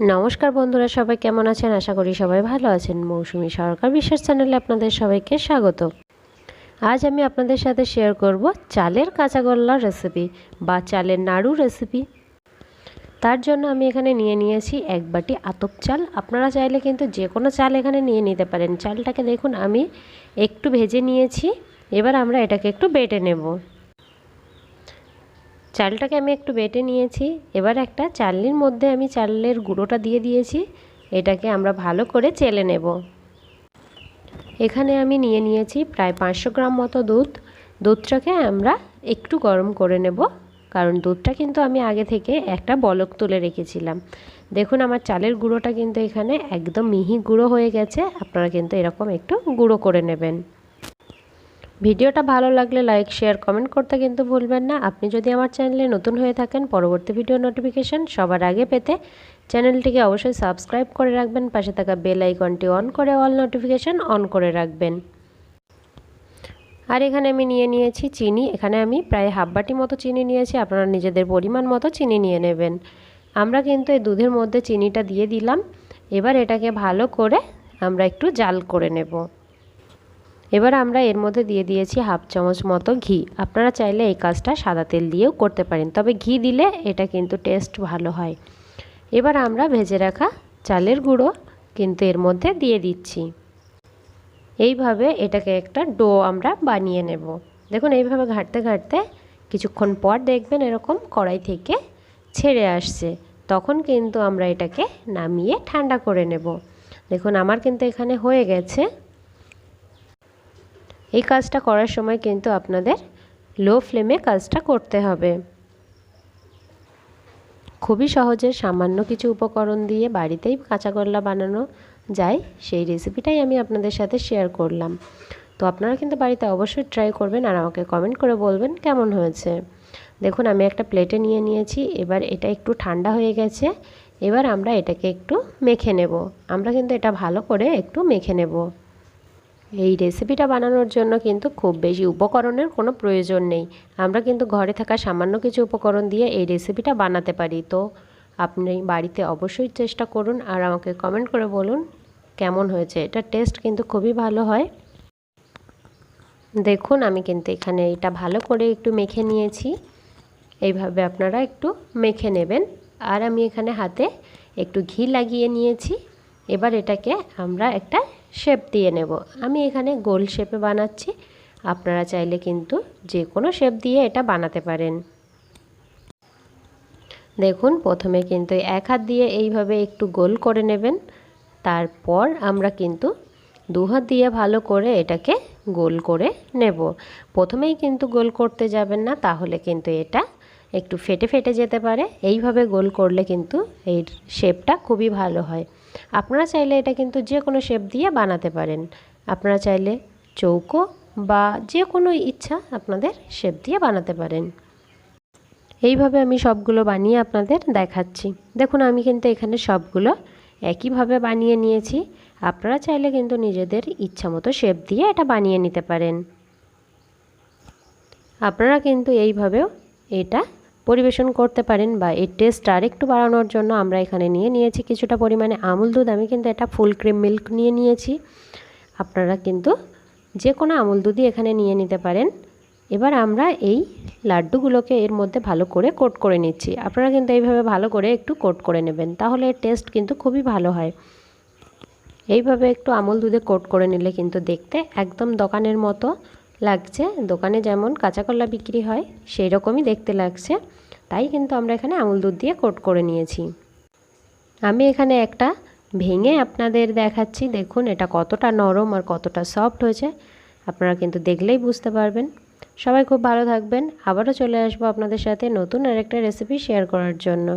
নমস্কার বন্ধুরা, সবাই কেমন আছেন? আশা করি সবাই ভালো আছেন। মৌসুমি সরকার বিশ্বাস চ্যানেলে আপনাদের সবাইকে স্বাগত। আজ আমি আপনাদের সাথে শেয়ার করব চালের কাঁচাগোল্লা রেসিপি বা চালের নাড়ু রেসিপি। তার জন্য আমি এখানে নিয়ে নিয়েছি এক বাটি আতপ চাল। আপনারা চাইলে কিন্তু যে কোনো চাল এখানে নিয়ে নিতে পারেন। চালটাকে দেখুন আমি একটু ভেজে নিয়েছি। এবার আমরা এটাকে একটু বেটে নেব। চালটাকে আমি একটু বেটে নিয়েছি। এবার একটা চালনির মধ্যে আমি চালের গুঁড়োটা দিয়ে দিয়েছি। এটাকে আমরা ভালো করে চেলে নেব। এখানে আমি নিয়ে নিয়েছি প্রায় 500 গ্রাম মতো দুধ। দুধটাকে আমরা একটু গরম করে নেব, কারণ দুধটা কিন্তু আমি আগে থেকে একটা বলক তুলে রেখেছিলাম। দেখুন আমার চালের গুঁড়োটা কিন্তু এখানে একদম মিহি গুঁড়ো হয়ে গেছে। আপনারা কিন্তু এরকম একটু গুঁড়ো করে নেবেন। ভিডিওটা ভালো লাগলে লাইক, শেয়ার, কমেন্ট করতে কিন্তু ভুলবেন না। আপনি যদি আমার চ্যানেলে নতুন হয়ে থাকেন, পরবর্তী ভিডিও নোটিফিকেশান সবার আগে পেতে চ্যানেলটিকে অবশ্যই সাবস্ক্রাইব করে রাখবেন। পাশে থাকা বেল আইকনটি অন করে অল নোটিফিকেশান অন করে রাখবেন। আর এখানে আমি নিয়ে নিয়েছি চিনি। এখানে আমি প্রায় হাফ বাটি মতো চিনি নিয়েছি। আপনারা নিজেদের পরিমাণ মতো চিনি নিয়ে নেবেন। আমরা কিন্তু এই দুধের মধ্যে চিনিটা দিয়ে দিলাম। এবার এটাকে ভালো করে আমরা একটু জাল করে নেব। এবার আমরা এর মধ্যে দিয়ে দিয়েছি হাফ চামচ মতো ঘি। আপনারা চাইলে এই কাজটা সাদা তেল দিয়েও করতে পারেন, তবে ঘি দিলে এটা কিন্তু টেস্ট ভালো হয়। এবার আমরা ভেজে রাখা চালের গুঁড়ো কিন্তু এর মধ্যে দিয়ে দিচ্ছি। এইভাবে এটাকে একটা ডো আমরা বানিয়ে নেব। দেখুন এইভাবে ঘাঁটতে ঘাঁটতে কিছুক্ষণ পর দেখবেন এরকম কড়াই থেকে ছেড়ে আসছে। তখন কিন্তু আমরা এটাকে নামিয়ে ঠান্ডা করে নেব। দেখুন আমার কিন্তু এখানে হয়ে গেছে। এই কাজটা করার সময় কিন্তু আপনাদের লো ফ্লেমে কাজটা করতে হবে। খুবই সহজে সামান্য কিছু উপকরণ দিয়ে বাড়িতেই কাঁচাগোল্লা বানানো যায়, সেই রেসিপিটাই আমি আপনাদের সাথে শেয়ার করলাম। তো আপনারা কিন্তু বাড়িতে অবশ্যই ট্রাই করবেন আর আমাকে কমেন্ট করে বলবেন কেমন হয়েছে। দেখুন আমি একটা প্লেটে নিয়ে নিয়েছি। এবার এটা একটু ঠান্ডা হয়ে গেছে। এবার আমরা এটাকে একটু মেখে নেব। আমরা কিন্তু এটা ভালো করে একটু মেখে নেব। এই রেসিপিটা বানানোর জন্য কিন্তু খুব বেশি উপকরণের কোনো প্রয়োজন নেই। আমরা কিন্তু ঘরে থাকা সামান্য কিছু উপকরণ দিয়ে এই রেসিপিটা বানাতে পারি। তো আপনি বাড়িতে অবশ্যই চেষ্টা করুন আর আমাকে কমেন্ট করে বলুন কেমন হয়েছে। এটা টেস্ট কিন্তু খুবই ভালো হয়। দেখুন আমি কিন্তু এখানে এটা ভালো করে একটু মেখে নিয়েছি। এইভাবে আপনারা একটু মেখে নেবেন। আর আমি এখানে হাতে একটু ঘি লাগিয়ে নিয়েছি। এবার এটাকে আমরা একটা শেপ দিয়ে নেব। আমি এখানে গোল শেপে বানাচ্ছি। আপনারা চাইলে কিন্তু যে কোনো শেপ দিয়ে এটা বানাতে পারেন। দেখুন প্রথমে কিন্তু এক হাত দিয়ে এইভাবে একটু গোল করে নেবেন। তারপর আমরা কিন্তু দু হাত দিয়ে ভালো করে এটাকে গোল করে নেব। প্রথমেই কিন্তু গোল করতে যাবেন না, তাহলে কিন্তু এটা একটু ফেটে ফেটে যেতে পারে। এইভাবে গোল করলে কিন্তু এই শেপটা খুবই ভালো হয়। আপনারা চাইলে এটা কিন্তু যে কোনো শেপ দিয়ে বানাতে পারেন। আপনারা চাইলে চৌকো বা যে কোনো ইচ্ছা আপনাদের শেপ দিয়ে বানাতে পারেন। এইভাবে আমি সবগুলো বানিয়ে আপনাদের দেখাচ্ছি। দেখুন আমি কিন্তু এখানে সবগুলো একইভাবে বানিয়ে নিয়েছি। আপনারা চাইলে কিন্তু নিজেদের ইচ্ছা মতো শেপ দিয়ে এটা বানিয়ে নিতে পারেন। আপনারা কিন্তু এইভাবেও এটা পরিবেশন করতে পারেন বা এর টেস্ট আরেকটু বাড়ানোর জন্য আমরা এখানে নিয়ে নিয়েছি কিছুটা পরিমাণে আমুল দুধ। আমি কিন্তু এটা ফুল ক্রিম মিল্ক নিয়ে নিয়েছি। আপনারা কিন্তু যে কোনো আমুল দুধই এখানে নিয়ে নিতে পারেন। এবার আমরা এই লাড্ডুগুলোকে এর মধ্যে ভালো করে কোট করে নিচ্ছি। আপনারা কিন্তু এইভাবে ভালো করে একটু কোট করে নেবেন, তাহলে এর টেস্ট কিন্তু খুবই ভালো হয়। এইভাবে একটু আমুল দুধে কোট করে নিলে কিন্তু দেখতে একদম দোকানের মতো লাগছে। দোকানে যেমন কাঁচাগোল্লা বিক্রি হয় সেই রকমই দেখতে লাগছে। তাই কিন্তু আমরা এখানে আমুল দুধ দিয়ে কোট করে নিয়েছি। আমি এখানে একটা ভেঙে আপনাদের দেখাচ্ছি। দেখুন এটা কতটা নরম আর কতটা সফট হয়েছে। আপনারা কিন্তু দেখলেই বুঝতে পারবেন। সবাই খুব ভালো থাকবেন। আবারও চলে আসবো আপনাদের সাথে নতুন আরেকটা রেসিপি শেয়ার করার জন্য।